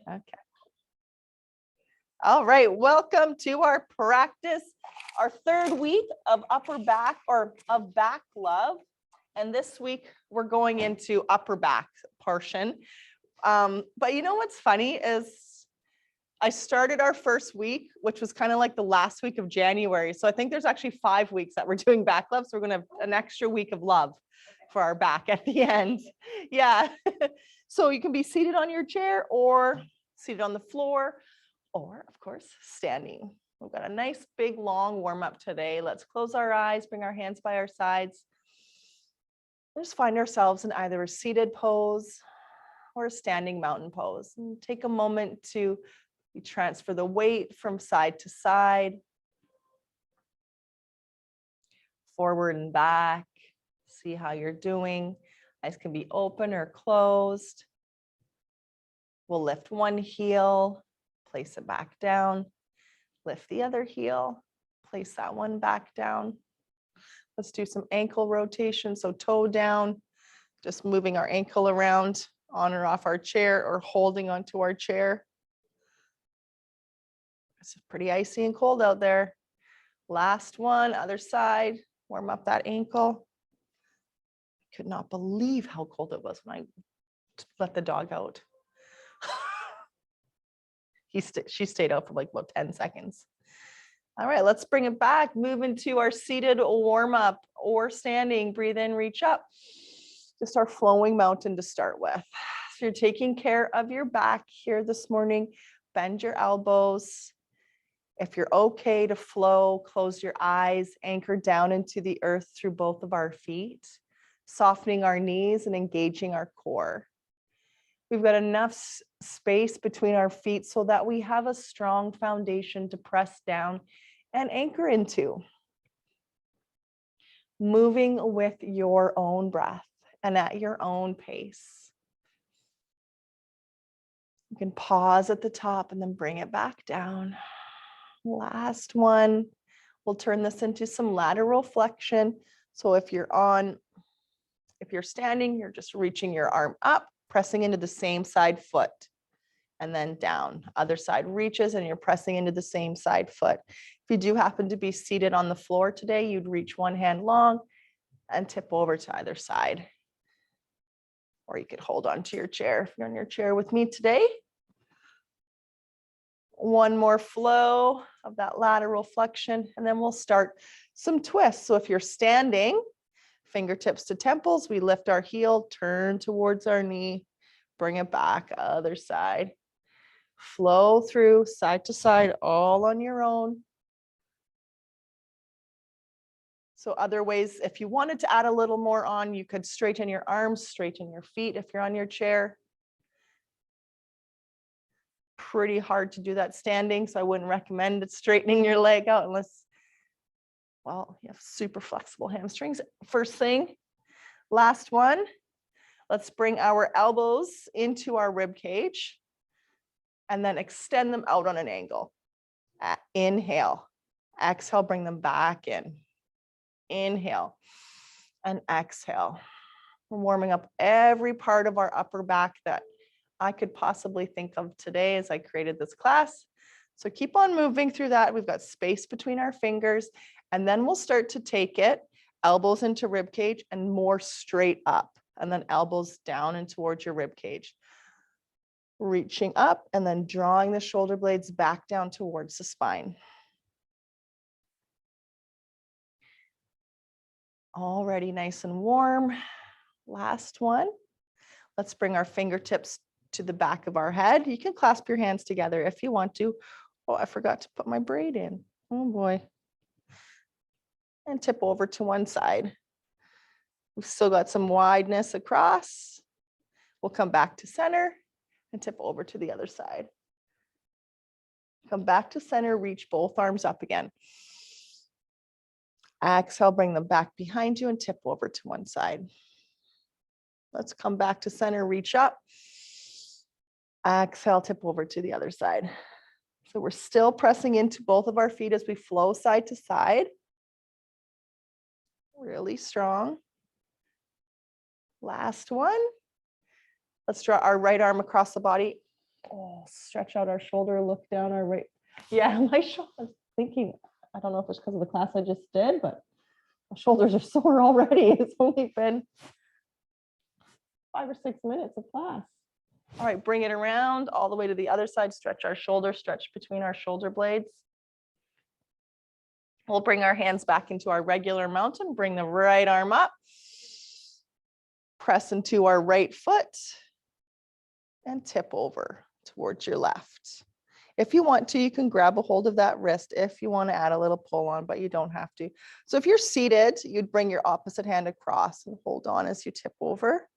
Okay. All right, welcome to our practice, our third week of upper back or of back love. And this week we're going into upper back portion. But you know what's funny is I started our first week, which was kind of like the last week of January. So I think there's actually 5 weeks that we're doing back love. So we're going to have an extra week of love for our back at the end. Yeah. So you can be seated on your chair or seated on the floor, or of course, standing. We've got a nice big long warm up today. Let's close our eyes, bring our hands by our sides. Just find ourselves in either a seated pose or a standing mountain pose. And take a moment to transfer the weight from side to side, forward and back. See how you're doing. Eyes can be open or closed. We'll lift one heel, place it back down, lift the other heel, place that one back down. Let's do some ankle rotation. So toe down, just moving our ankle around on or off our chair or holding onto our chair. It's pretty icy and cold out there. Last one, other side, warm up that ankle. Could not believe how cold it was when I let the dog out. She stayed out for like about 10 seconds. All right, let's bring it back. Move into our seated warm up or standing. Breathe in, reach up. Just our flowing mountain to start with. So you're taking care of your back here this morning. Bend your elbows. If you're okay to flow, close your eyes, anchor down into the earth through both of our feet, softening our knees and engaging our core. We've got enough space between our feet so that we have a strong foundation to press down and anchor into. Moving with your own breath and at your own pace. You can pause at the top and then bring it back down. Last one. We'll turn this into some lateral flexion. So if you're standing, you're just reaching your arm up, pressing into the same side foot, and then down. Other side reaches and you're pressing into the same side foot. If you do happen to be seated on the floor today, you'd reach one hand long and tip over to either side. Or you could hold on to your chair if you're on your chair with me today. One more flow of that lateral flexion, and then we'll start some twists. So if you're standing, fingertips to temples, we lift our heel, turn towards our knee, bring it back, other side. Flow through side to side, all on your own. So other ways, if you wanted to add a little more on, you could straighten your arms, straighten your feet if you're on your chair. Pretty hard to do that standing, so I wouldn't recommend it straightening your leg out unless, well, you have super flexible hamstrings. First thing, last one, let's bring our elbows into our rib cage and then extend them out on an angle. Inhale, exhale, bring them back in. Inhale and exhale. We're warming up every part of our upper back that I could possibly think of today as I created this class. So keep on moving through that. We've got space between our fingers, and then we'll start to take it, elbows into rib cage and more straight up, and then elbows down and towards your rib cage. Reaching up and then drawing the shoulder blades back down towards the spine. Already nice and warm. Last one. Let's bring our fingertips to the back of our head. You can clasp your hands together if you want to. Oh, I forgot to put my braid in. Oh boy. And tip over to one side. We've still got some wideness across. We'll come back to center and tip over to the other side. Come back to center, reach both arms up again. Exhale, bring them back behind you and tip over to one side. Let's come back to center, reach up. Exhale, tip over to the other side. So we're still pressing into both of our feet as we flow side to side. Really strong. Last one. Let's draw our right arm across the body Oh, stretch out our shoulder, look down our right. Yeah, my shoulder, I was thinking, I don't know if it's because of the class I just did, but my shoulders are sore already. It's only been 5 or 6 minutes of class. All right, bring it around all the way to the other side. Stretch our shoulder, stretch between our shoulder blades. We'll bring our hands back into our regular mountain. Bring the right arm up. Press into our right foot and tip over towards your left. If you want to, you can grab a hold of that wrist if you want to add a little pull on, but you don't have to. So if you're seated, you'd bring your opposite hand across and hold on as you tip over.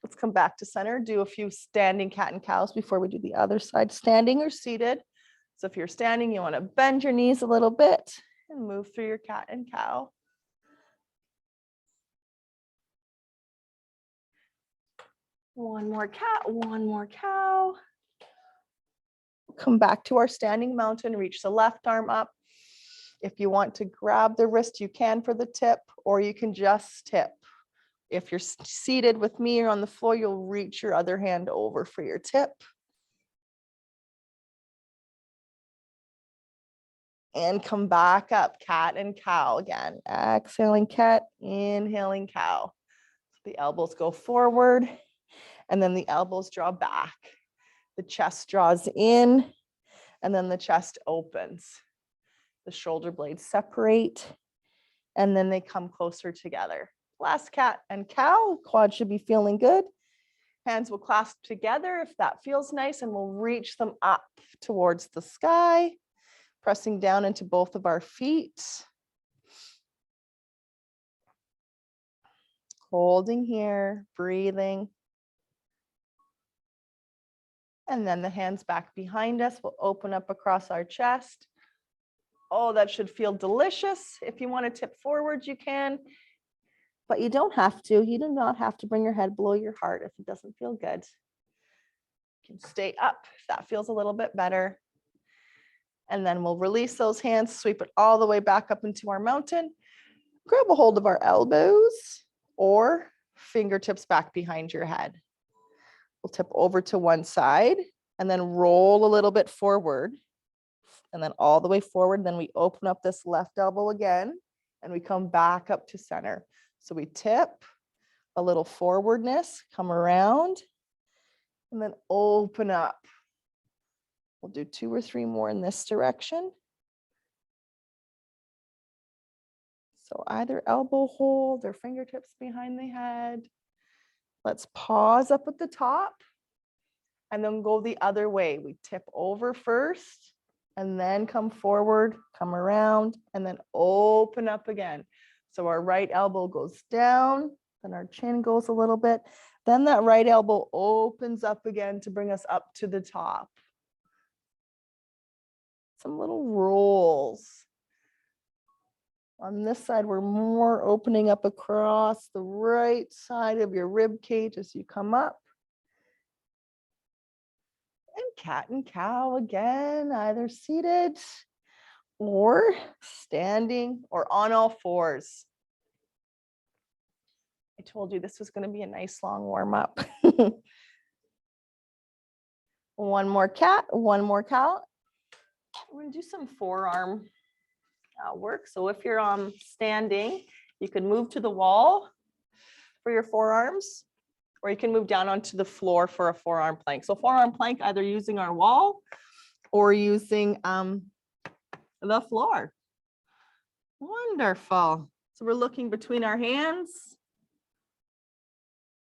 Let's come back to center. Do a few standing cat and cows before we do the other side, standing or seated. So if you're standing, you want to bend your knees a little bit and move through your cat and cow. One more cat, one more cow. Come back to our standing mountain, reach the left arm up. If you want to grab the wrist, you can for the tip, or you can just tip. If you're seated with me or on the floor, you'll reach your other hand over for your tip. And come back up, cat and cow again. Exhaling cat, inhaling cow. The elbows go forward, and then the elbows draw back. The chest draws in, and then the chest opens. The shoulder blades separate, and then they come closer together. Last cat and cow, quad should be feeling good. Hands will clasp together if that feels nice, and we'll reach them up towards the sky, pressing down into both of our feet. Holding here, breathing. And then the hands back behind us will open up across our chest. Oh, that should feel delicious. If you want to tip forward, you can, but you don't have to. You do not have to bring your head below your heart if it doesn't feel good. You can stay up if that feels a little bit better. And then we'll release those hands, sweep it all the way back up into our mountain. Grab a hold of our elbows or fingertips back behind your head. We'll tip over to one side and then roll a little bit forward and then all the way forward. Then we open up this left elbow again and we come back up to center. So we tip a little forwardness, come around and then open up. We'll do 2 or 3 more in this direction. So either elbow hold or fingertips behind the head. Let's pause up at the top and then go the other way. We tip over first and then come forward, come around, and then open up again. So our right elbow goes down, then our chin goes a little bit. Then that right elbow opens up again to bring us up to the top. Some little rolls. On this side, we're more opening up across the right side of your rib cage as you come up. And cat and cow again, either seated or standing or on all fours. I told you this was going to be a nice long warm up. One more cat, one more cow. We're going to do some forearm work. So if you're standing, you can move to the wall for your forearms, or you can move down onto the floor for a forearm plank. So forearm plank, either using our wall or using the floor. Wonderful. So we're looking between our hands.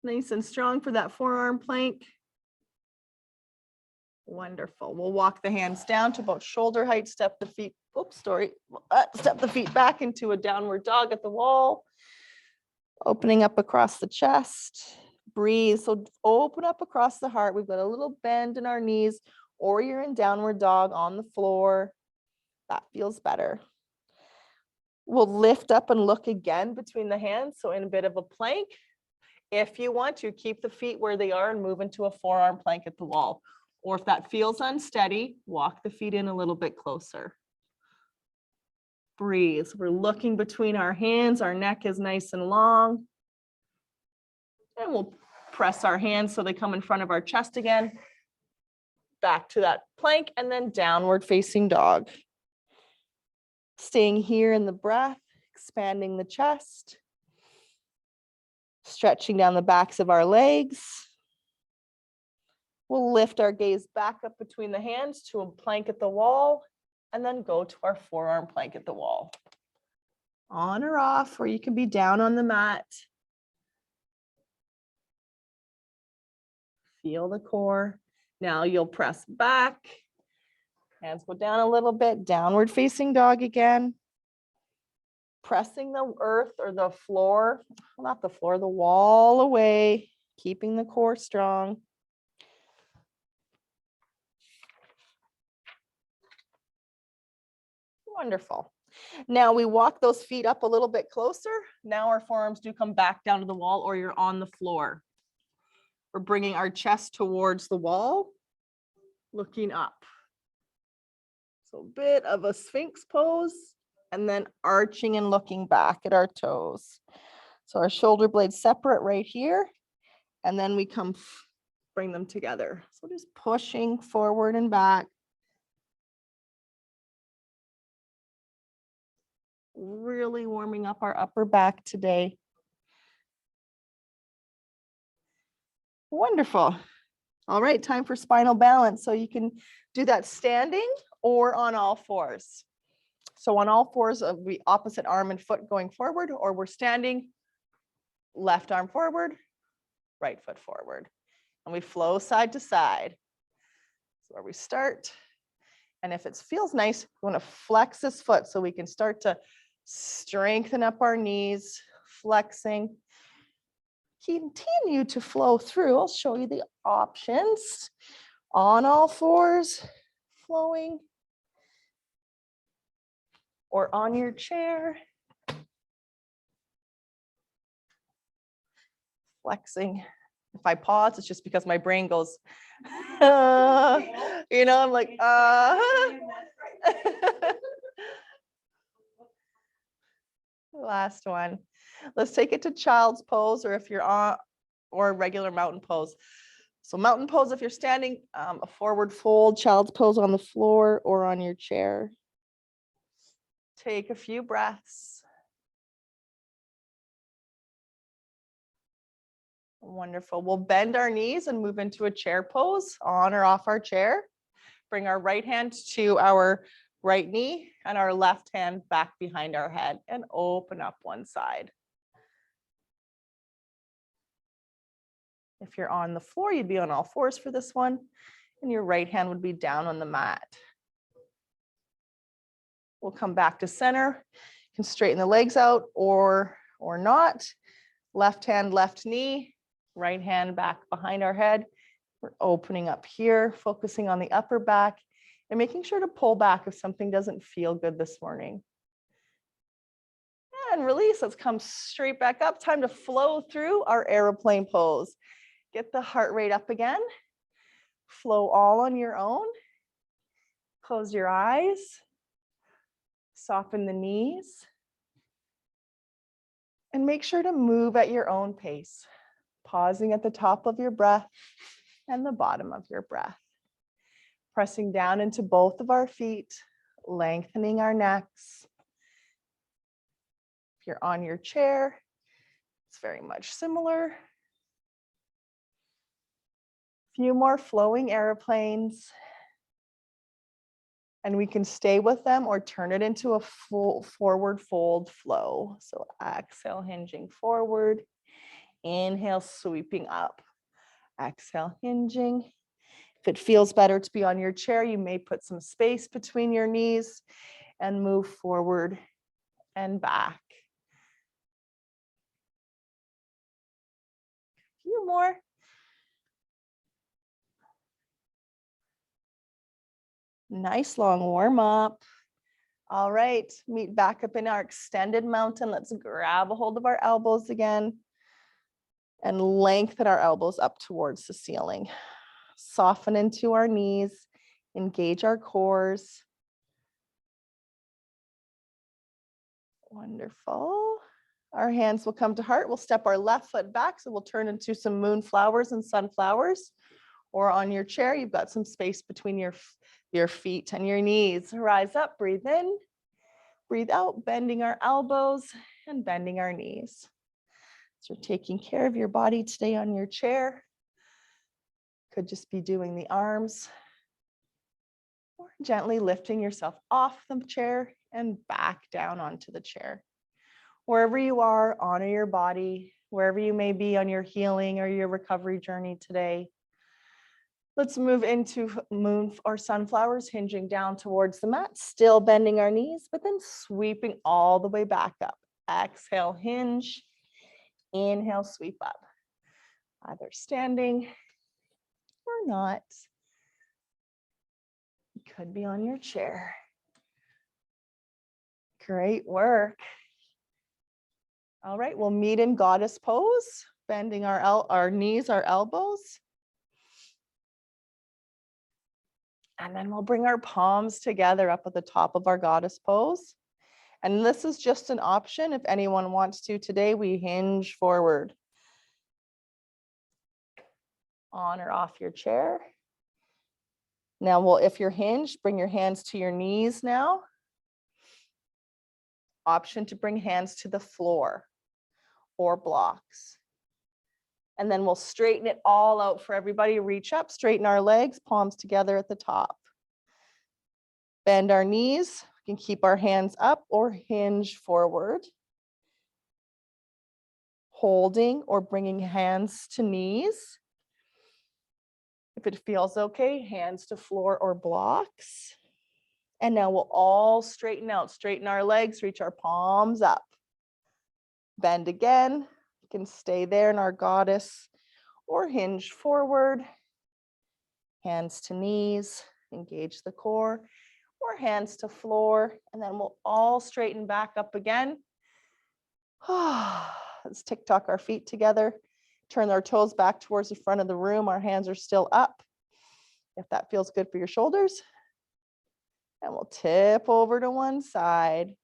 Nice and strong for that forearm plank. Wonderful. We'll walk the hands down to about shoulder height, step the feet, step the feet back into a downward dog at the wall. Opening up across the chest. Breathe. So open up across the heart. We've got a little bend in our knees, or you're in downward dog on the floor. That feels better. We'll lift up and look again between the hands. So in a bit of a plank. If you want to, keep the feet where they are and move into a forearm plank at the wall. Or if that feels unsteady, walk the feet in a little bit closer. Breathe. We're looking between our hands. Our neck is nice and long. And we'll Press our hands so they come in front of our chest again. Back to that plank and then downward facing dog. Staying here in the breath, expanding the chest. Stretching down the backs of our legs. We'll lift our gaze back up between the hands to a plank at the wall and then go to our forearm plank at the wall. On or off, or you can be down on the mat. Feel the core. Now you'll press back. Hands go down a little bit, downward facing dog again. Pressing the earth or the floor, not the floor, the wall away, keeping the core strong. Wonderful. Now we walk those feet up a little bit closer. Now our forearms do come back down to the wall or you're on the floor. We're bringing our chest towards the wall, looking up. So a bit of a Sphinx pose and then arching and looking back at our toes. So our shoulder blades separate right here and then we come bring them together. So just pushing forward and back. Really warming up our upper back today. Wonderful. All right, time for spinal balance. So you can do that standing or on all fours. So on all fours of the opposite arm and foot going forward, or we're standing, left arm forward, right foot forward. And we flow side to side. So where we start. And if it feels nice, we want to flex this foot so we can start to strengthen up our knees, flexing. Continue to flow through. I'll show you the options. On all fours, flowing. Or on your chair. Flexing. If I pause, it's just because my brain goes, you know, I'm like, Last one. Let's take it to child's pose, or if you're on, or regular mountain pose. So mountain pose, if you're standing, a forward fold, child's pose on the floor or on your chair. Take a few breaths. Wonderful. We'll bend our knees and move into a chair pose, on or off our chair. Bring our right hand to our right knee and our left hand back behind our head and open up one side. If you're on the floor, you'd be on all fours for this one, and your right hand would be down on the mat. We'll come back to center. You can straighten the legs out or not. Left hand, left knee, right hand back behind our head. We're opening up here, focusing on the upper back and making sure to pull back if something doesn't feel good this morning. And release. Let's come straight back up. Time to flow through our aeroplane pose. Get the heart rate up again. Flow all on your own. Close your eyes. Soften the knees. And make sure to move at your own pace, pausing at the top of your breath and the bottom of your breath. Pressing down into both of our feet, lengthening our necks. If you're on your chair, it's very much similar. Few more flowing airplanes. And we can stay with them or turn it into a full forward fold flow. So exhale, hinging forward. Inhale, sweeping up. Exhale, hinging. If it feels better to be on your chair, you may put some space between your knees and move forward and back. A few more. Nice long warm up. All right, meet back up in our extended mountain. Let's grab a hold of our elbows again and lengthen our elbows up towards the ceiling. Soften into our knees, engage our cores. Wonderful. Our hands will come to heart. We'll step our left foot back, so we'll turn into some moonflowers and sunflowers. Or on your chair, you've got some space between your feet and your knees. Rise up, breathe in, breathe out, bending our elbows and bending our knees. So you're taking care of your body today on your chair. Could just be doing the arms, or gently lifting yourself off the chair and back down onto the chair. Wherever you are, honor your body, wherever you may be on your healing or your recovery journey today. Let's move into moon or sunflowers, hinging down towards the mat, still bending our knees, but then sweeping all the way back up. Exhale, hinge. Inhale, sweep up. Either standing or not. You could be on your chair. Great work. All right, we'll meet in goddess pose, bending our knees, our elbows. And then we'll bring our palms together up at the top of our goddess pose. And this is just an option if anyone wants to. Today we hinge forward. On or off your chair. Now, if you're hinged, bring your hands to your knees now. Option to bring hands to the floor or blocks. And then we'll straighten it all out for everybody. Reach up, straighten our legs, palms together at the top. Bend our knees. We can keep our hands up or hinge forward. Holding or bringing hands to knees. If it feels okay, hands to floor or blocks. And now we'll all straighten out, straighten our legs, reach our palms up. Bend again. You can stay there in our goddess or hinge forward. Hands to knees, engage the core, or hands to floor. And then we'll all straighten back up again. Let's tick-tock our feet together. Turn our toes back towards the front of the room. Our hands are still up. If that feels good for your shoulders. And we'll tip over to one side.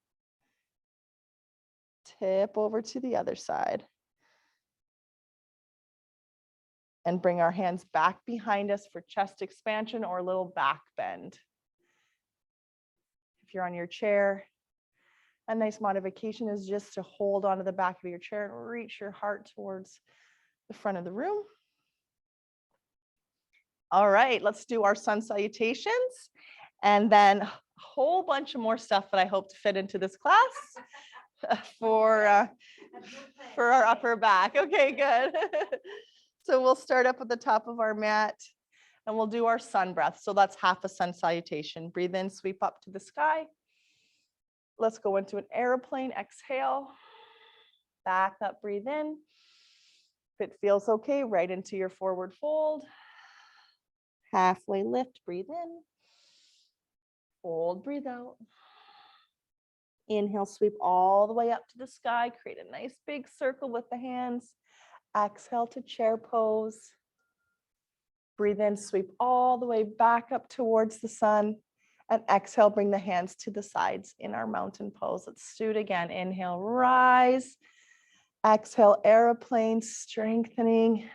Tip over to the other side. And bring our hands back behind us for chest expansion or a little back bend. If you're on your chair, a nice modification is just to hold onto the back of your chair and reach your heart towards the front of the room. All right, let's do our sun salutations. And then a whole bunch of more stuff that I hope to fit into this class for our upper back. Okay, good. So we'll start up at the top of our mat and we'll do our sun breath. So that's half a sun salutation. Breathe in, sweep up to the sky. Let's go into an airplane, exhale. Back up, breathe in. If it feels okay, right into your forward fold. Halfway lift, breathe in. Fold, breathe out. Inhale, sweep all the way up to the sky. Create a nice big circle with the hands. Exhale to chair pose. Breathe in, sweep all the way back up towards the sun. And exhale, bring the hands to the sides in our mountain pose. Let's do it again. Inhale, rise. Exhale, aeroplane, strengthening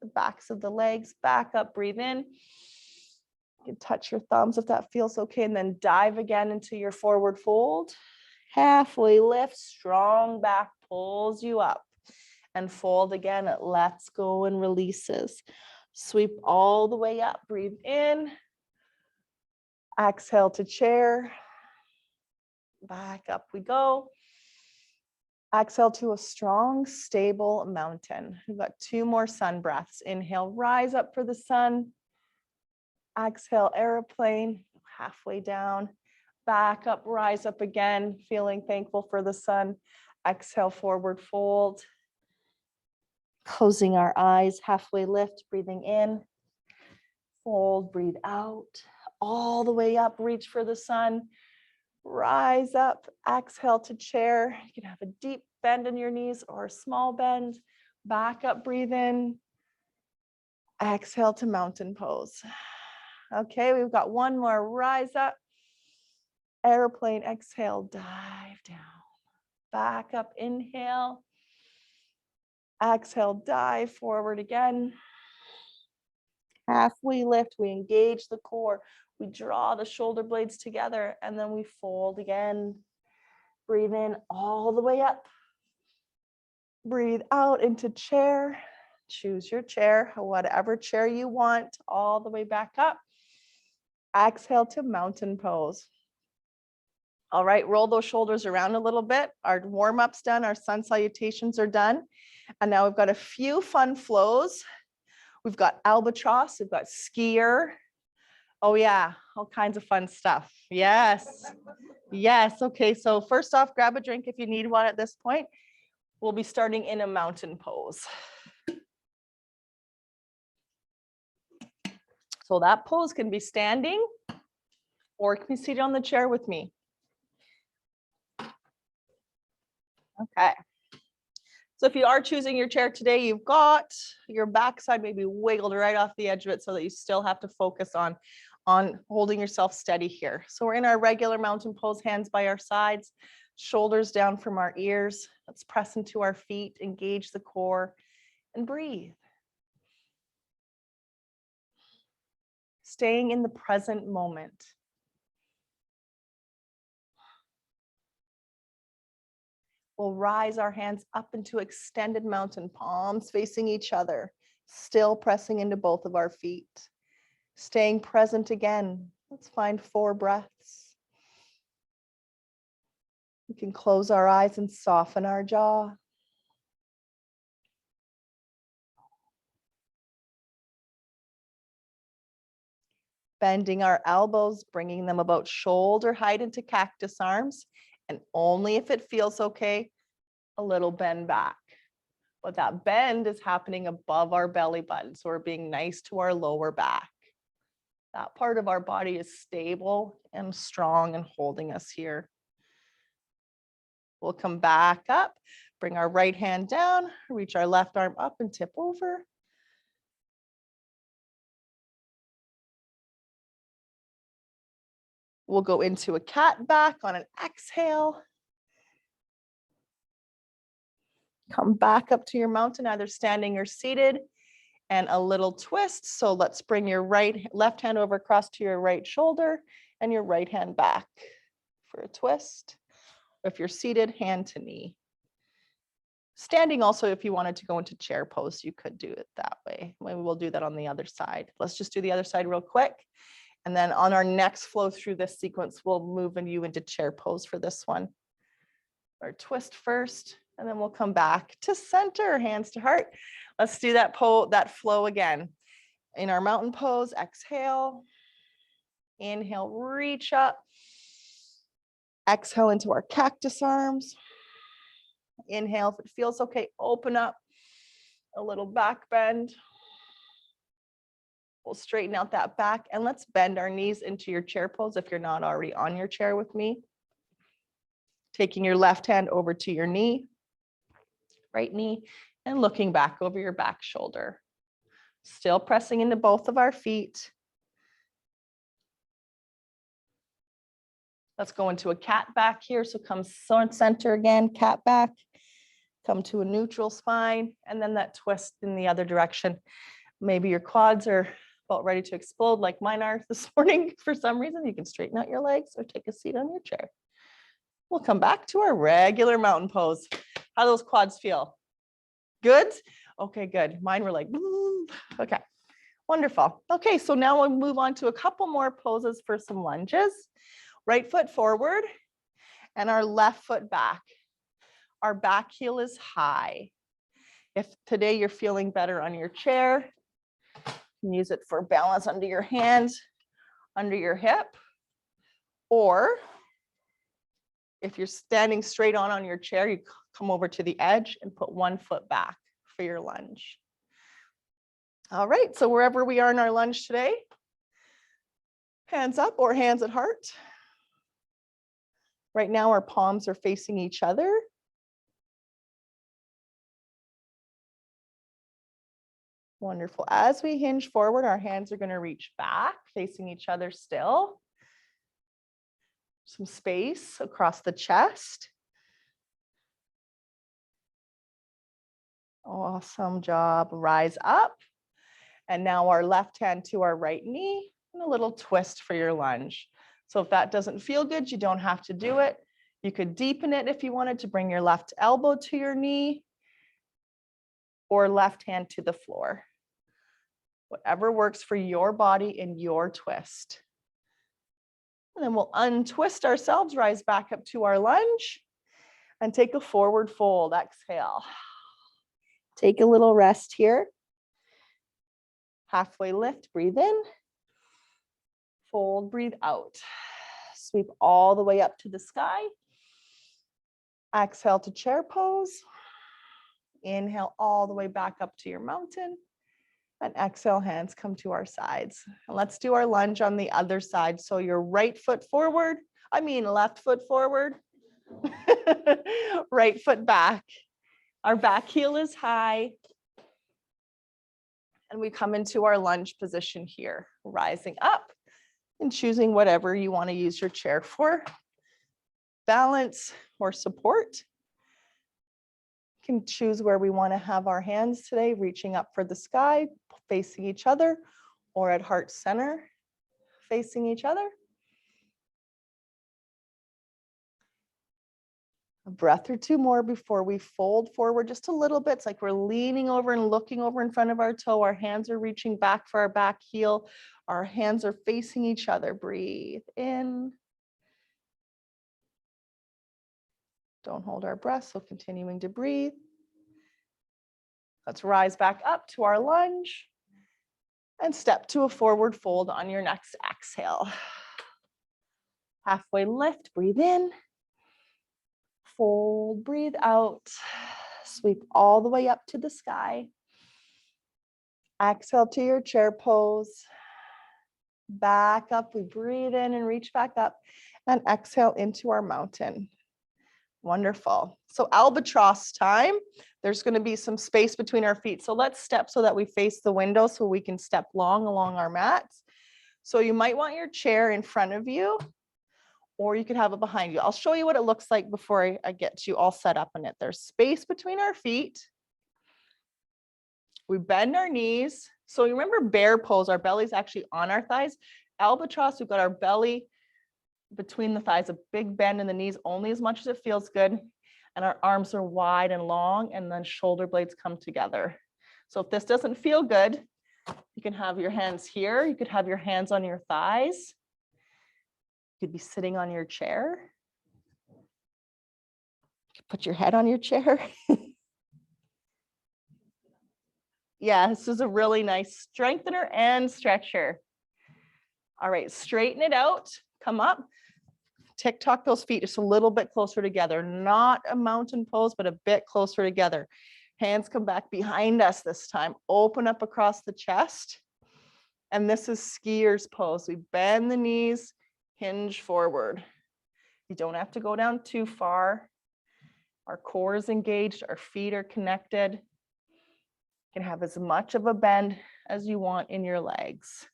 the backs of the legs. Back up, breathe in. You can touch your thumbs if that feels okay. And then dive again into your forward fold. Halfway lift, strong back pulls you up. And fold again, it lets go and releases. Sweep all the way up, breathe in. Exhale to chair. Back up we go. Exhale to a strong, stable mountain. We've got 2 more sun breaths. Inhale, rise up for the sun. Exhale, airplane, halfway down. Back up, rise up again, feeling thankful for the sun. Exhale, forward fold. Closing our eyes, halfway lift, breathing in. Fold, breathe out. All the way up, reach for the sun. Rise up, exhale to chair. You can have a deep bend in your knees or a small bend. Back up, breathe in. Exhale to mountain pose. Okay, we've got 1 more. Rise up. Airplane, exhale, dive down. back up, inhale. Exhale, dive forward again. Halfway lift, we engage the core. We draw the shoulder blades together and then we fold again. Breathe in all the way up. Breathe out into chair. Choose your chair, whatever chair you want, all the way back up. Exhale to mountain pose. All right, roll those shoulders around a little bit. Our warm-up's done, our sun salutations are done. And now we've got a few fun flows. We've got albatross, we've got skier. Oh yeah, all kinds of fun stuff. Yes, yes. Okay, so first off, grab a drink if you need one at this point. We'll be starting in a mountain pose. So that pose can be standing or it can be seated on the chair with me. Okay. So if you are choosing your chair today, you've got your backside maybe wiggled right off the edge of it so that you still have to focus on holding yourself steady here. So we're in our regular mountain pose, hands by our sides, shoulders down from our ears. Let's press into our feet, engage the core, and breathe. Staying in the present moment. We'll rise our hands up into extended mountain, palms facing each other, still pressing into both of our feet. Staying present again. Let's find 4 breaths. We can close our eyes and soften our jaw. Bending our elbows, bringing them about shoulder height into cactus arms, and only if it feels okay, a little bend back. But that bend is happening above our belly button, so we're being nice to our lower back. That part of our body is stable and strong and holding us here. We'll come back up, bring our right hand down, reach our left arm up and tip over. We'll go into a cat back on an exhale. Come back up to your mountain, either standing or seated, and a little twist. So let's bring your left hand over across to your right shoulder and your right hand back for a twist. If you're seated, hand to knee. Standing also, if you wanted to go into chair pose, you could do it that way. Maybe we'll do that on the other side. Let's just do the other side real quick. And then on our next flow through this sequence, we'll move you into chair pose for this one. Or twist first, and then we'll come back to center, hands to heart. Let's do that flow again. In our mountain pose, exhale. Inhale, reach up. Exhale into our cactus arms. Inhale, if it feels okay, open up. A little back bend. We'll straighten out that back and let's bend our knees into your chair pose if you're not already on your chair with me. Taking your left hand over to your knee, right knee, and looking back over your back shoulder. Still pressing into both of our feet. Let's go into a cat back here. So come center again, cat back. Come to a neutral spine, and then that twist in the other direction. Maybe your quads are about ready to explode like mine are this morning for some reason. You can straighten out your legs or take a seat on your chair. We'll come back to our regular mountain pose. How do those quads feel? Good? Okay, good. Mine were like, okay, wonderful. Okay, so now we'll move on to a couple more poses for some lunges. Right foot forward and our left foot back. Our back heel is high. If today you're feeling better on your chair, you can use it for balance under your hands, under your hip, or if you're standing straight on your chair, you come over to the edge and put one foot back for your lunge. All right, so wherever we are in our lunge today, hands up or hands at heart. Right now, our palms are facing each other. Wonderful. As we hinge forward, our hands are going to reach back, facing each other still. Some space across the chest. Awesome job. Rise up. And now our left hand to our right knee and a little twist for your lunge. So if that doesn't feel good, you don't have to do it. You could deepen it if you wanted to bring your left elbow to your knee or left hand to the floor. Whatever works for your body in your twist. And then we'll untwist ourselves, rise back up to our lunge, and take a forward fold. Exhale. Take a little rest here. Halfway lift, breathe in. Fold, breathe out. Sweep all the way up to the sky. Exhale to chair pose. Inhale all the way back up to your mountain. And exhale, hands come to our sides. And let's do our lunge on the other side. So your right foot forward, left foot forward, right foot back. Our back heel is high. And we come into our lunge position here, rising up and choosing whatever you want to use your chair for. Balance or support. Can choose where we want to have our hands today, reaching up for the sky, facing each other, or at heart center, facing each other. A breath or two more before we fold forward just a little bit. It's like we're leaning over and looking over in front of our toe. Our hands are reaching back for our back heel. Our hands are facing each other. Breathe in. Don't hold our breath, so continuing to breathe. Let's rise back up to our lunge and step to a forward fold on your next exhale. Halfway lift, breathe in. Fold, breathe out. Sweep all the way up to the sky. Exhale to your chair pose. Back up, we breathe in and reach back up and exhale into our mountain. Wonderful. So albatross time. There's going to be some space between our feet. So let's step so that we face the window so we can step long along our mats. So you might want your chair in front of you, or you could have it behind you. I'll show you what it looks like before I get you all set up in it. There's space between our feet. We bend our knees. So you remember bear pose, our belly's actually on our thighs. Albatross, we've got our belly between the thighs, a big bend in the knees, only as much as it feels good. And our arms are wide and long, and then shoulder blades come together. So if this doesn't feel good, you can have your hands here. You could have your hands on your thighs. You could be sitting on your chair. You could put your head on your chair. Yeah, this is a really nice strengthener and stretcher. All right, straighten it out, come up. Tick-tock those feet just a little bit closer together. Not a mountain pose, but a bit closer together. Hands come back behind us this time. Open up across the chest. And this is skier's pose. We bend the knees, hinge forward. You don't have to go down too far. Our core is engaged, our feet are connected. You can have as much of a bend as you want in your legs.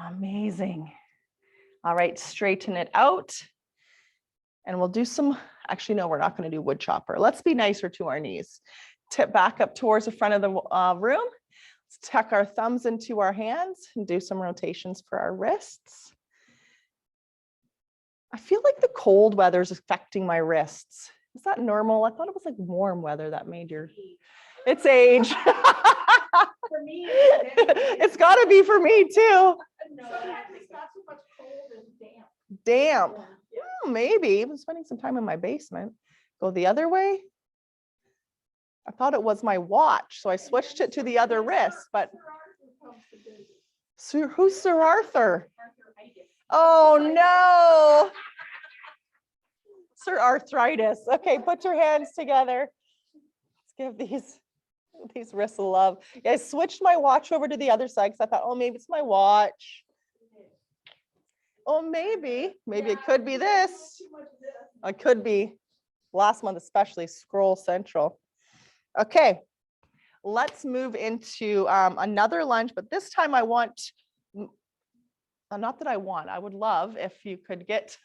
Amazing. All right, straighten it out. And we'll do some, actually, no, we're not going to do wood chopper. Let's be nicer to our knees. Tip back up towards the front of the room. Let's tuck our thumbs into our hands and do some rotations for our wrists. I feel like the cold weather is affecting my wrists. Is that normal? I thought it was like warm weather that made your, it's age. For me, it's got to be for me too. no, it's not so much cold and damp. Damp. Yeah. Oh, maybe. I'm spending some time in my basement. Go the other way. I thought it was my watch, so I switched it to the other wrist. But Sir, who's Sir Arthur? Oh no. Sir Arthritis. Okay, put your hands together. Let's give these wrists a love. Yeah, I switched my watch over to the other side because I thought, oh, maybe it's my watch. Oh, maybe it could be this. It could be last month, especially Scroll Central. Okay, let's move into another lunge, but this time I want, not that I want, I would love if you could get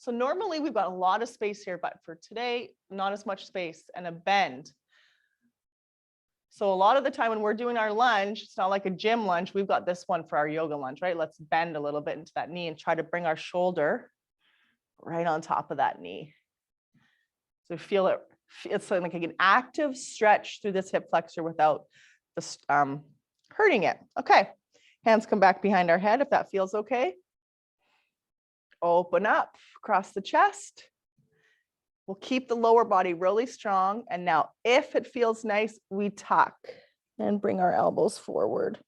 So normally we've got a lot of space here, but for today, not as much space, and a bend. So a lot of the time when we're doing our lunge, it's not like a gym lunge. We've got this one for our yoga lunge, right? Let's bend a little bit into that knee and try to bring our shoulder right on top of that knee. So feel it. It's like an active stretch through this hip flexor without the, hurting it. Okay, hands come back behind our head if that feels okay. Open up across the chest. We'll keep the lower body really strong. And now if it feels nice, we tuck and bring our elbows forward.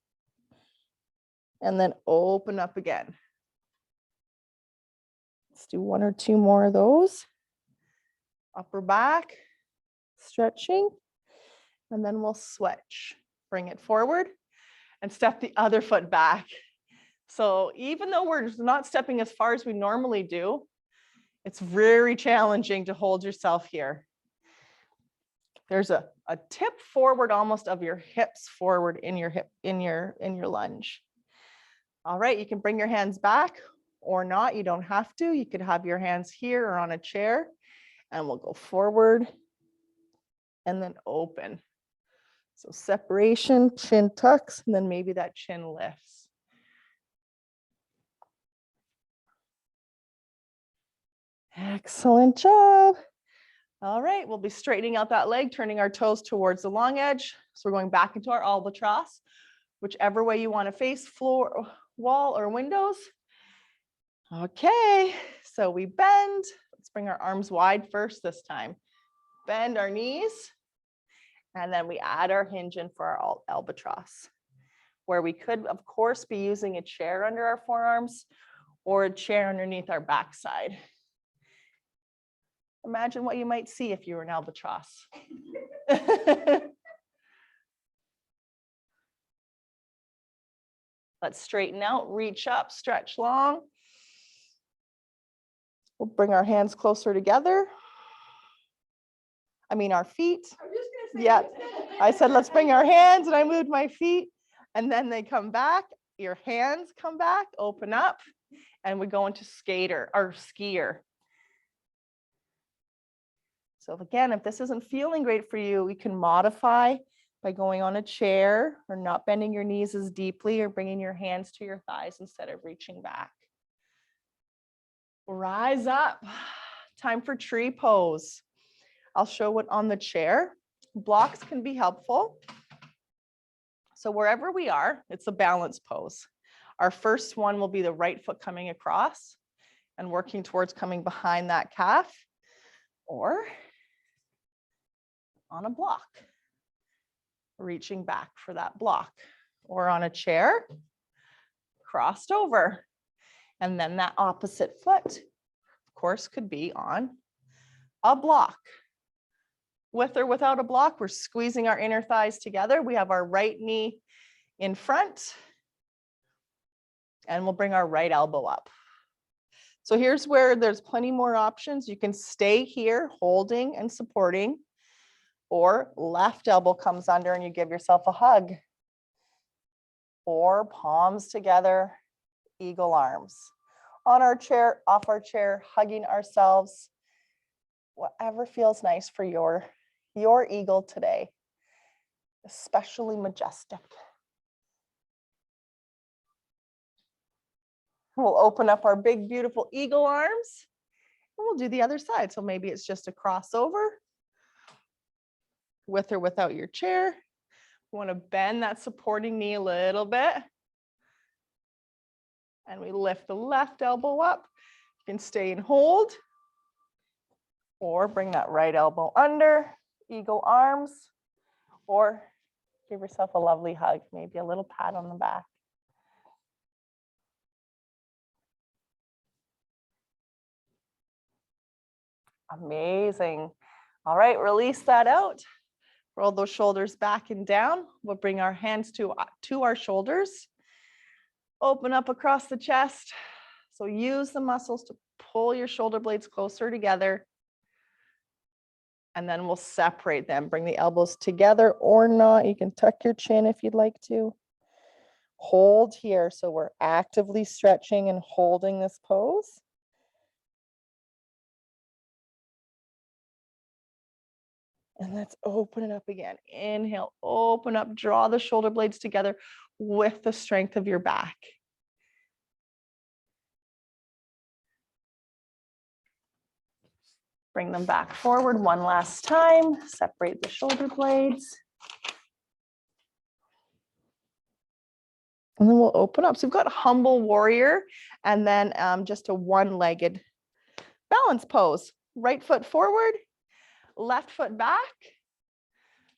And then open up again. Let's do 1 or 2 more of those. Upper back, stretching. And then we'll switch. Bring it forward and step the other foot back. So even though we're not stepping as far as we normally do, it's very challenging to hold yourself here. There's a tip forward almost of your hips forward in your lunge. All right, you can bring your hands back or not. You don't have to. You could have your hands here or on a chair, and we'll go forward and then open. So separation, chin tucks, and then maybe that chin lifts. Excellent job. All right, we'll be straightening out that leg, turning our toes towards the long edge. So we're going back into our albatross, whichever way you want to face, floor, wall, or windows. Okay, so we bend. Let's bring our arms wide first this time. Bend our knees, and then we add our hinge in for our albatross, where we could, of course, be using a chair under our forearms or a chair underneath our backside. Imagine what you might see if you were an albatross. Let's straighten out, reach up, stretch long. We'll bring our hands closer together. Our feet. Yeah, I said, let's bring our hands, and I moved my feet, and then they come back. Your hands come back, open up, and we go into skater or skier. So again, if this isn't feeling great for you, we can modify by going on a chair or not bending your knees as deeply or bringing your hands to your thighs instead of reaching back. Rise up. Time for tree pose. I'll show it on the chair. Blocks can be helpful. So wherever we are, it's a balance pose. Our first one will be the right foot coming across and working towards coming behind that calf, or on a block, reaching back for that block, or on a chair, crossed over. And then that opposite foot, of course, could be on a block. With or without a block, we're squeezing our inner thighs together. We have our right knee in front, and we'll bring our right elbow up. So here's where there's plenty more options. You can stay here holding and supporting, or left elbow comes under and you give yourself a hug, or palms together, eagle arms. On our chair, off our chair, hugging ourselves, whatever feels nice for your eagle today, especially majestic. We'll open up our big, beautiful eagle arms, and we'll do the other side. So maybe it's just a crossover, with or without your chair. We want to bend that supporting knee a little bit. And we lift the left elbow up. You can stay and hold, or bring that right elbow under, eagle arms, or give yourself a lovely hug, maybe a little pat on the back. Amazing. All right, release that out. Roll those shoulders back and down. We'll bring our hands to our shoulders. Open up across the chest. So use the muscles to pull your shoulder blades closer together. And then we'll separate them. Bring the elbows together or not. You can tuck your chin if you'd like to. Hold here. So we're actively stretching and holding this pose. And let's open it up again. Inhale, open up, draw the shoulder blades together with the strength of your back. Bring them back forward one last time. Separate the shoulder blades. And then we'll open up. So we've got humble warrior and then just a one-legged balance pose. Right foot forward, left foot back,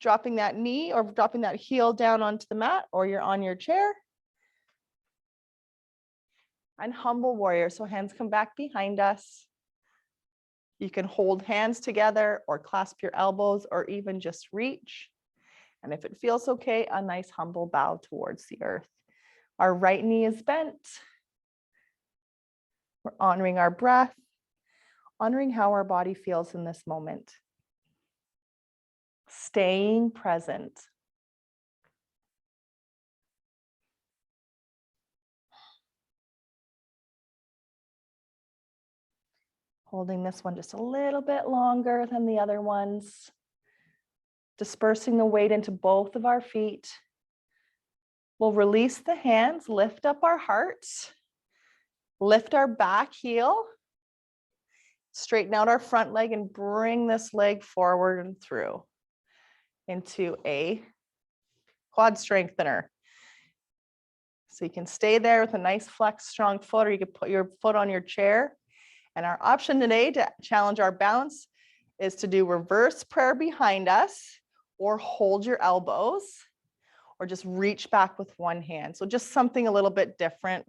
dropping that knee or dropping that heel down onto the mat, or you're on your chair. And humble warrior. So hands come back behind us. You can hold hands together or clasp your elbows or even just reach. And if it feels okay, a nice humble bow towards the earth. Our right knee is bent. We're honoring our breath, honoring how our body feels in this moment. Staying present. Holding this one just a little bit longer than the other ones. Dispersing the weight into both of our feet. We'll release the hands, lift up our hearts, lift our back heel, straighten out our front leg and bring this leg forward and through into a quad strengthener. So you can stay there with a nice flex, strong foot, or you can put your foot on your chair. And our option today to challenge our balance is to do reverse prayer behind us, or hold your elbows, or just reach back with one hand. So just something a little bit different.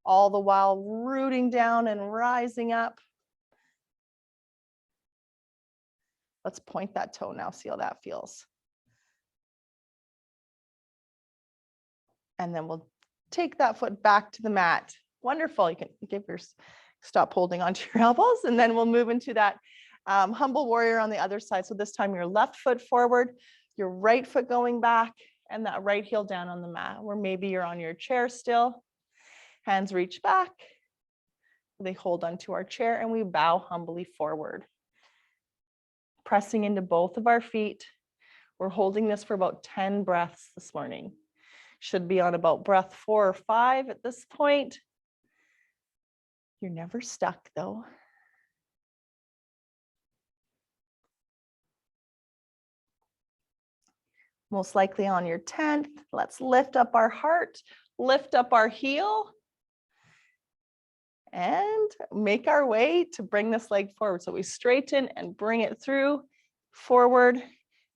All the while rooting down and rising up. Let's point that toe now, see how that feels. And then we'll take that foot back to the mat. Wonderful. You can stop holding onto your elbows, and then we'll move into that humble warrior on the other side. So this time your left foot forward, your right foot going back, and that right heel down on the mat, or maybe you're on your chair still. Hands reach back. They hold onto our chair and we bow humbly forward. Pressing into both of our feet. We're holding this for about 10 breaths this morning. Should be on about breath 4 or 5 at this point. You're never stuck though. Most likely on your 10th, let's lift up our heart, lift up our heel, and make our way to bring this leg forward. So we straighten and bring it through forward,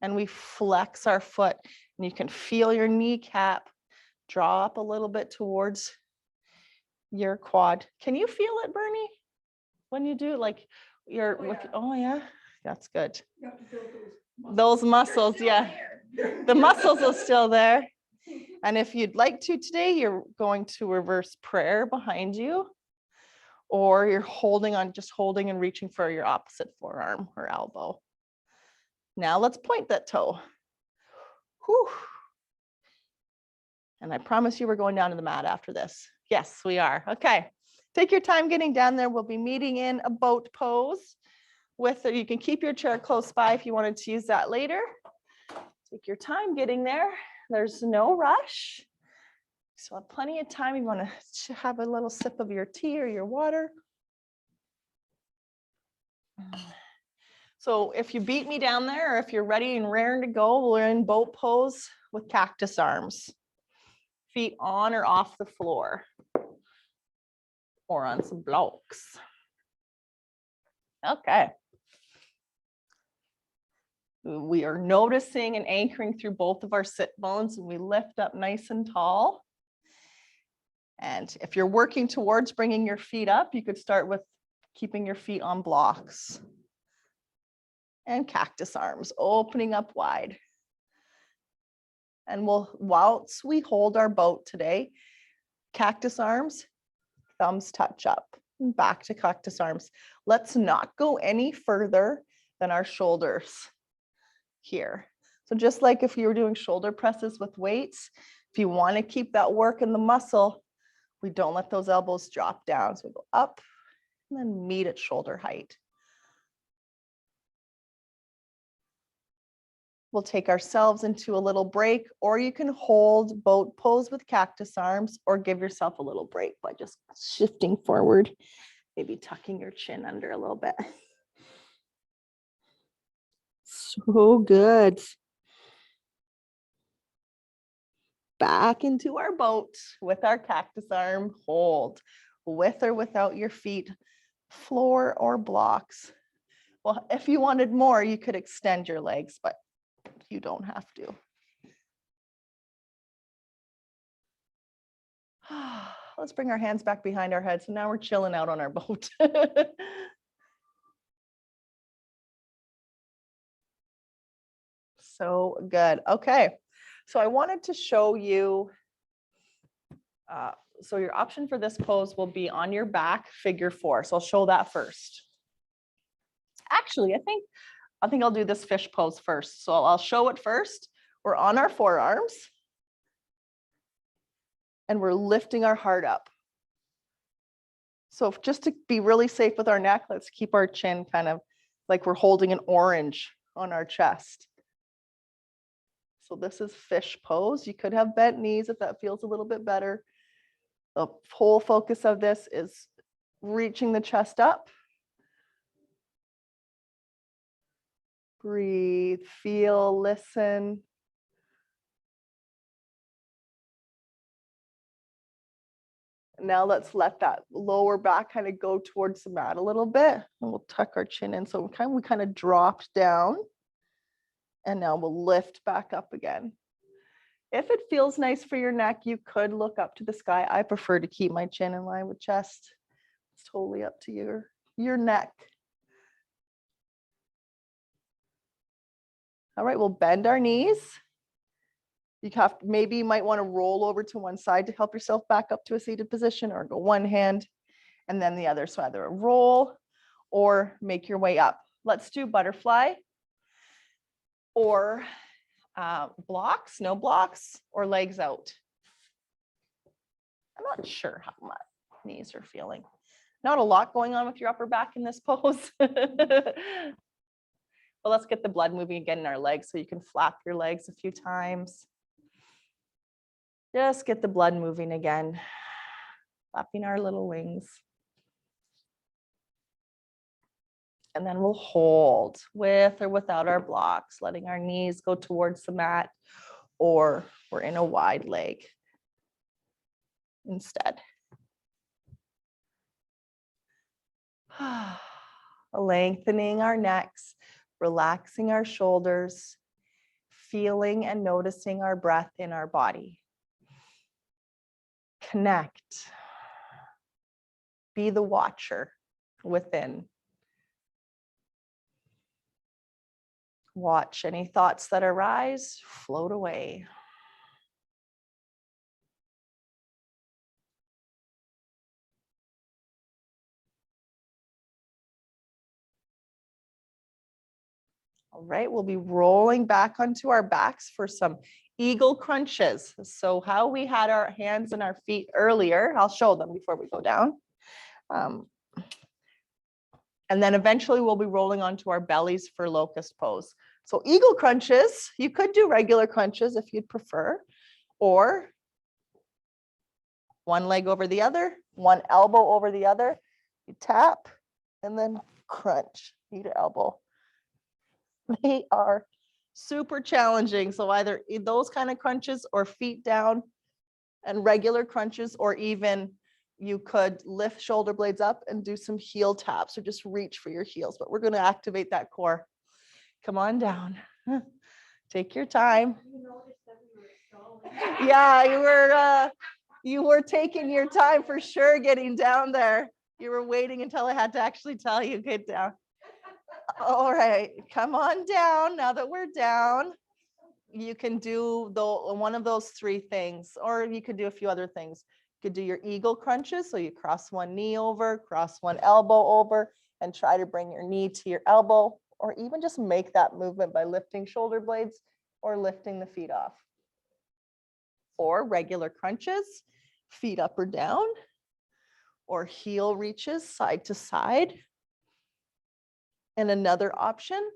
and we flex our foot. And you can feel your kneecap draw up a little bit towards your quad. Can you feel it, Bernie? When you do, like you're, oh yeah, that's good. You have to build Those muscles, yeah. The muscles are still there. And if you'd like to today, you're going to reverse prayer behind you, or you're holding on, just holding and reaching for your opposite forearm or elbow. Now let's point that toe. Whew. And I promise you we're going down to the mat after this. Yes, we are. Okay. Take your time getting down there. We'll be meeting in a boat pose. You can keep your chair close by if you wanted to use that later. Take your time getting there. There's no rush. So have plenty of time. You want to have a little sip of your tea or your water. So if you beat me down there, or if you're ready and raring to go, we're in boat pose with cactus arms. Feet on or off the floor, or on some blocks. Okay. We are noticing and anchoring through both of our sit bones, and we lift up nice and tall. And if you're working towards bringing your feet up, you could start with keeping your feet on blocks. And cactus arms, opening up wide. And whilst we hold our boat today, cactus arms, thumbs touch up, and back to cactus arms. Let's not go any further than our shoulders here. So just like if you were doing shoulder presses with weights, if you want to keep that work in the muscle, we don't let those elbows drop down. So we go up and then meet at shoulder height. We'll take ourselves into a little break, or you can hold boat pose with cactus arms, or give yourself a little break by just shifting forward, maybe tucking your chin under a little bit. So good. Back into our boat with our cactus arm hold, with or without your feet, floor or blocks. Well, if you wanted more, you could extend your legs, but you don't have to. Let's bring our hands back behind our heads. So now we're chilling out on our boat. So good. Okay. So I wanted to show you, so your option for this pose will be on your back, figure 4. So I'll show that first. Actually, I think I'll do this fish pose first. So I'll show it first. We're on our forearms and we're lifting our heart up. So just to be really safe with our neck, let's keep our chin kind of like we're holding an orange on our chest. So this is fish pose. You could have bent knees if that feels a little bit better. The whole focus of this is reaching the chest up. Breathe, feel, listen. Now let's let that lower back kind of go towards the mat a little bit, and we'll tuck our chin in. So we kind of dropped down, and now we'll lift back up again. If it feels nice for your neck, you could look up to the sky. I prefer to keep my chin in line with chest. It's totally up to your neck. All right, we'll bend our knees. Maybe you might want to roll over to one side to help yourself back up to a seated position, or go one hand and then the other. So either a roll or make your way up. Let's do butterfly or blocks, no blocks, or legs out. I'm not sure how my knees are feeling. Not a lot going on with your upper back in this pose. But let's get the blood moving again in our legs, so you can flap your legs a few times. Just get the blood moving again, flapping our little wings. And then we'll hold with or without our blocks, letting our knees go towards the mat, or we're in a wide leg instead. Lengthening our necks, relaxing our shoulders, feeling and noticing our breath in our body. Connect. Be the watcher within. Watch any thoughts that arise, float away. All right, we'll be rolling back onto our backs for some eagle crunches. So how we had our hands and our feet earlier, I'll show them before we go down. And then eventually we'll be rolling onto our bellies for locust pose. So eagle crunches, you could do regular crunches if you'd prefer, or one leg over the other, one elbow over the other. You tap and then crunch, knee to elbow. They are super challenging. So either those kind of crunches or feet down and regular crunches, or even you could lift shoulder blades up and do some heel taps, or just reach for your heels. But we're going to activate that core. Come on down. Take your time. Yeah, you were taking your time for sure getting down there. You were waiting until I had to actually tell you, get down. All right, come on down. Now that we're down, you can do one of those 3 things, or you could do a few other things. You could do your eagle crunches. So you cross one knee over, cross one elbow over, and try to bring your knee to your elbow, or even just make that movement by lifting shoulder blades or lifting the feet off. Or regular crunches, feet up or down, or heel reaches side to side. And another option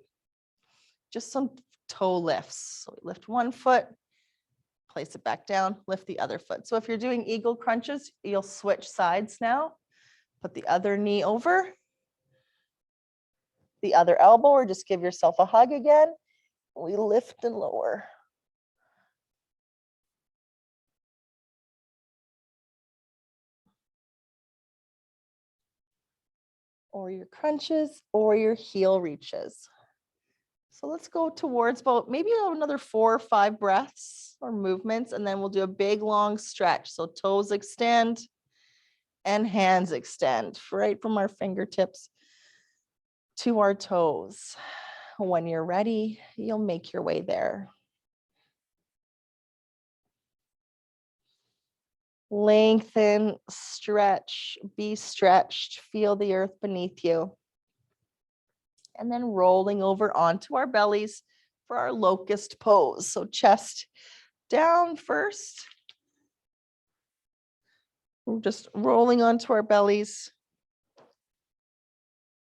just some toe lifts. So we lift one foot, place it back down, lift the other foot. So if you're doing eagle crunches, you'll switch sides now. Put the other knee over the other elbow, or just give yourself a hug again. We lift and lower. Or your crunches or your heel reaches. So let's go towards about maybe another 4 or 5 breaths or movements, and then we'll do a big long stretch. So toes extend and hands extend right from our fingertips to our toes. When you're ready, you'll make your way there. Lengthen, stretch, be stretched, feel the earth beneath you. And then rolling over onto our bellies for our locust pose. So chest down first. We're just rolling onto our bellies.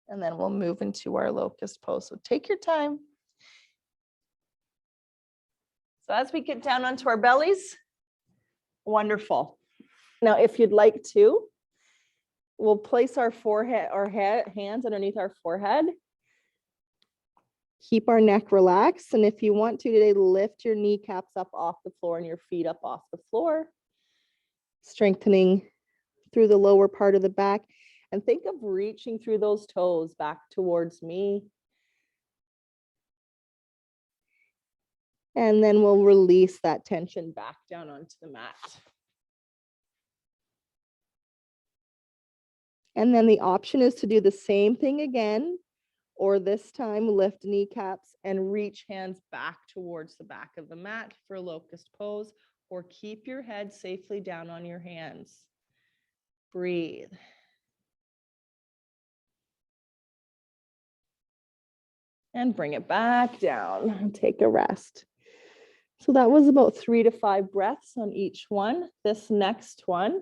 And then we'll move into our locust pose. So take your time. So as we get down onto our bellies, wonderful. Now, if you'd like to, we'll place our forehead, hands underneath our forehead. Keep our neck relaxed. And if you want to today, lift your kneecaps up off the floor and your feet up off the floor. Strengthening through the lower part of the back. And think of reaching through those toes back towards me. And then we'll release that tension back down onto the mat. And then the option is to do the same thing again, or this time lift kneecaps and reach hands back towards the back of the mat for locust pose, or keep your head safely down on your hands. Breathe. And bring it back down and take a rest. So that was about 3 to 5 breaths on each one. This next one,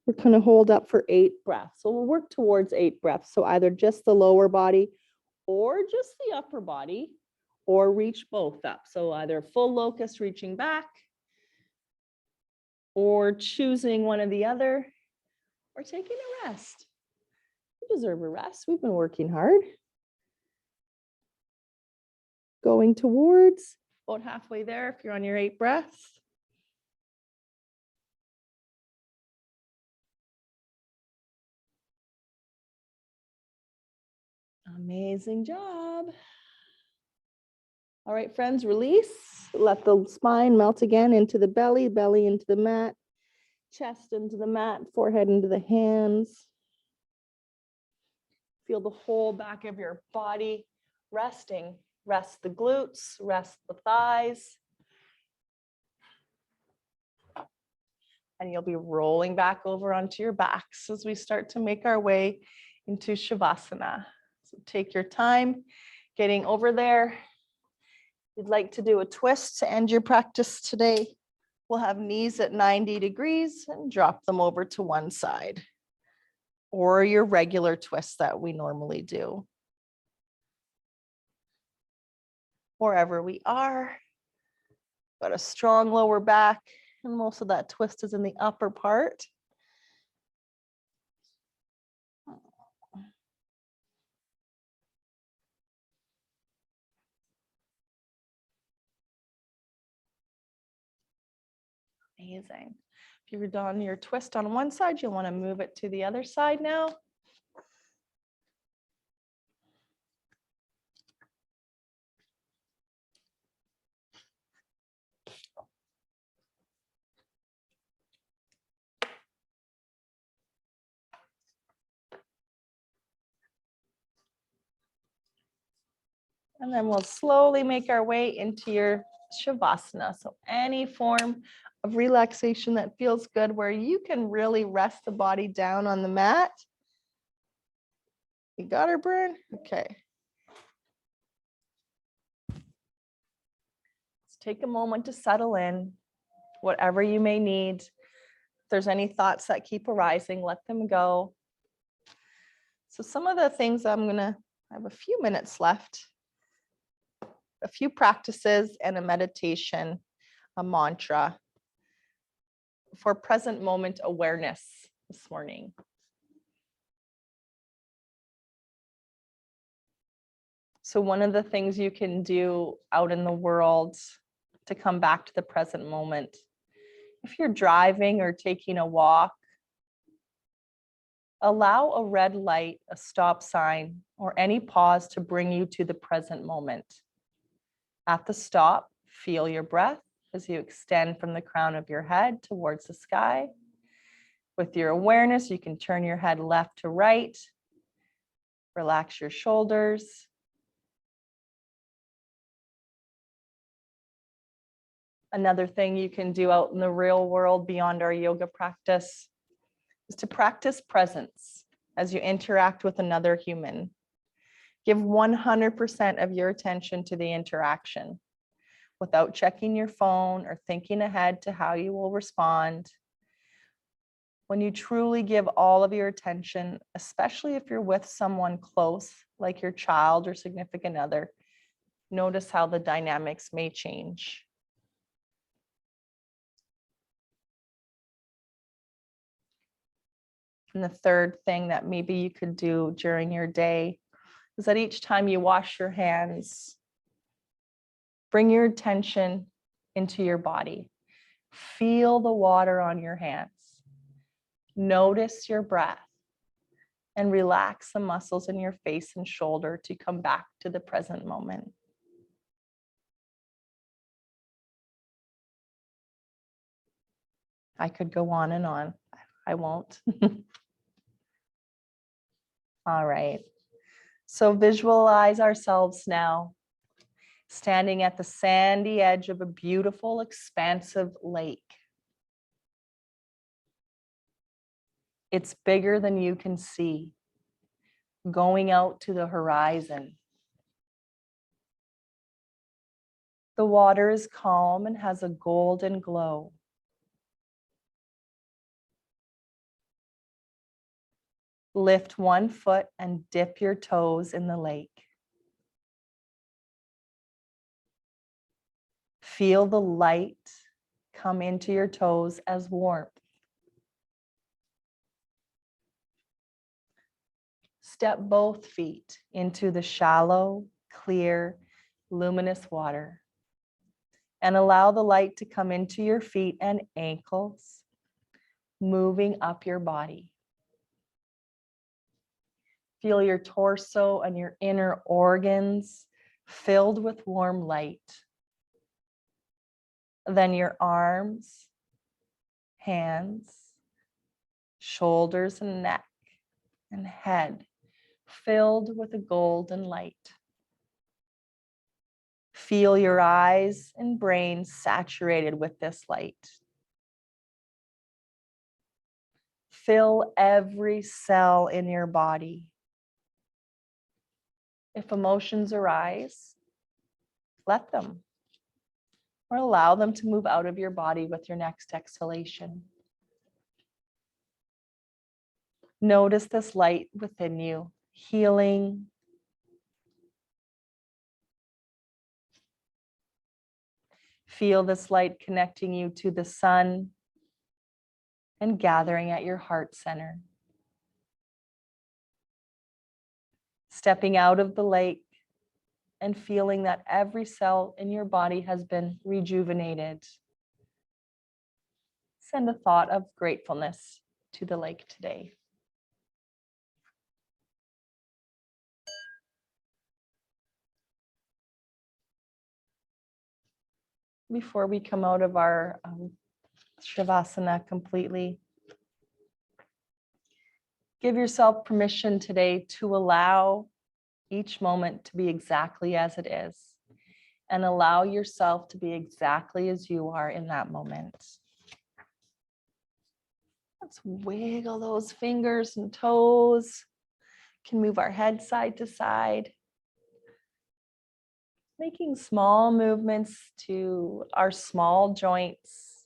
we're going to hold up for 8 breaths. So we'll work towards 8 breaths. So either just the lower body or just the upper body, or reach both up. So either full locust reaching back, or choosing one or the other, or taking a rest. You deserve a rest. We've been working hard. Going towards about halfway there if you're on your 8 breaths. Amazing job. All right, friends, release. Let the spine melt again into the belly, belly into the mat, chest into the mat, forehead into the hands. Feel the whole back of your body resting. Rest the glutes, rest the thighs. And you'll be rolling back over onto your backs as we start to make our way into Shavasana. So take your time getting over there. If you'd like to do a twist to end your practice today, we'll have knees at 90 degrees and drop them over to one side, or your regular twist that we normally do. Wherever we are, got a strong lower back, and most of that twist is in the upper part. Amazing. If you've done your twist on one side, you'll want to move it to the other side now. And then we'll slowly make our way into your Shavasana. So any form of relaxation that feels good, where you can really rest the body down on the mat. You got her, Bern? Okay. Let's take a moment to settle in, whatever you may need. If there's any thoughts that keep arising, let them go. So some of the things I'm gonna I have a few minutes left, a few practices and a meditation, a mantra for present moment awareness this morning. So one of the things you can do out in the world to come back to the present moment, if you're driving or taking a walk, allow a red light, a stop sign, or any pause to bring you to the present moment. At the stop, feel your breath as you extend from the crown of your head towards the sky. With your awareness, you can turn your head left to right, relax your shoulders. Another thing you can do out in the real world beyond our yoga practice is to practice presence as you interact with another human. Give 100% of your attention to the interaction without checking your phone or thinking ahead to how you will respond. When you truly give all of your attention, especially if you're with someone close, like your child or significant other, notice how the dynamics may change. And the third thing that maybe you could do during your day is that each time you wash your hands, bring your attention into your body. Feel the water on your hands. Notice your breath and relax the muscles in your face and shoulder to come back to the present moment. I could go on and on. I won't. All right. So visualize ourselves now standing at the sandy edge of a beautiful, expansive lake. It's bigger than you can see, going out to the horizon. The water is calm and has a golden glow. Lift one foot and dip your toes in the lake. Feel the light come into your toes as warmth. Step both feet into the shallow, clear, luminous water and allow the light to come into your feet and ankles, moving up your body. Feel your torso and your inner organs filled with warm light. Then your arms, hands, shoulders and neck and head filled with a golden light. Feel your eyes and brain saturated with this light. Fill every cell in your body. If emotions arise, let them, or allow them to move out of your body with your next exhalation. Notice this light within you, healing. Feel this light connecting you to the sun and gathering at your heart center. Stepping out of the lake and feeling that every cell in your body has been rejuvenated. Send a thought of gratefulness to the lake today. Before we come out of our Shavasana completely, give yourself permission today to allow each moment to be exactly as it is, and allow yourself to be exactly as you are in that moment. Let's wiggle those fingers and toes. Can move our head side to side. Making small movements to our small joints,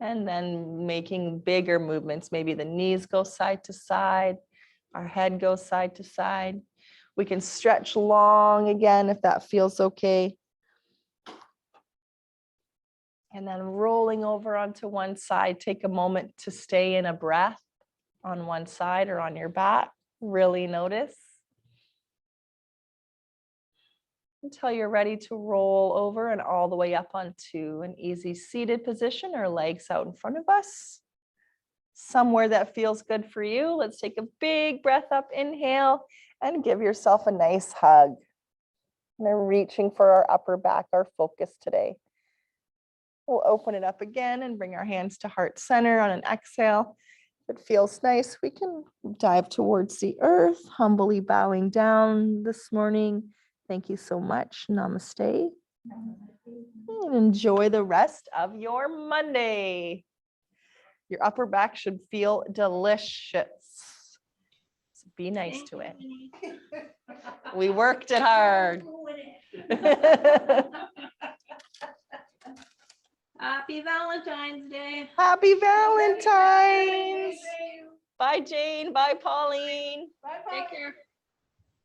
and then making bigger movements. Maybe the knees go side to side, our head goes side to side. We can stretch long again if that feels okay. And then rolling over onto one side, take a moment to stay in a breath on one side or on your back. Really notice until you're ready to roll over and all the way up onto an easy seated position or legs out in front of us. Somewhere that feels good for you. Let's take a big breath up, inhale, and give yourself a nice hug. And then reaching for our upper back, our focus today. We'll open it up again and bring our hands to heart center on an exhale. If it feels nice, we can dive towards the earth, humbly bowing down this morning. Thank you so much. Namaste. And enjoy the rest of your Monday. Your upper back should feel delicious. So be nice to it. We worked it hard. Happy Valentine's Day. Happy Valentine's. Bye, Jane. Bye, Pauline. Bye-bye. Take care.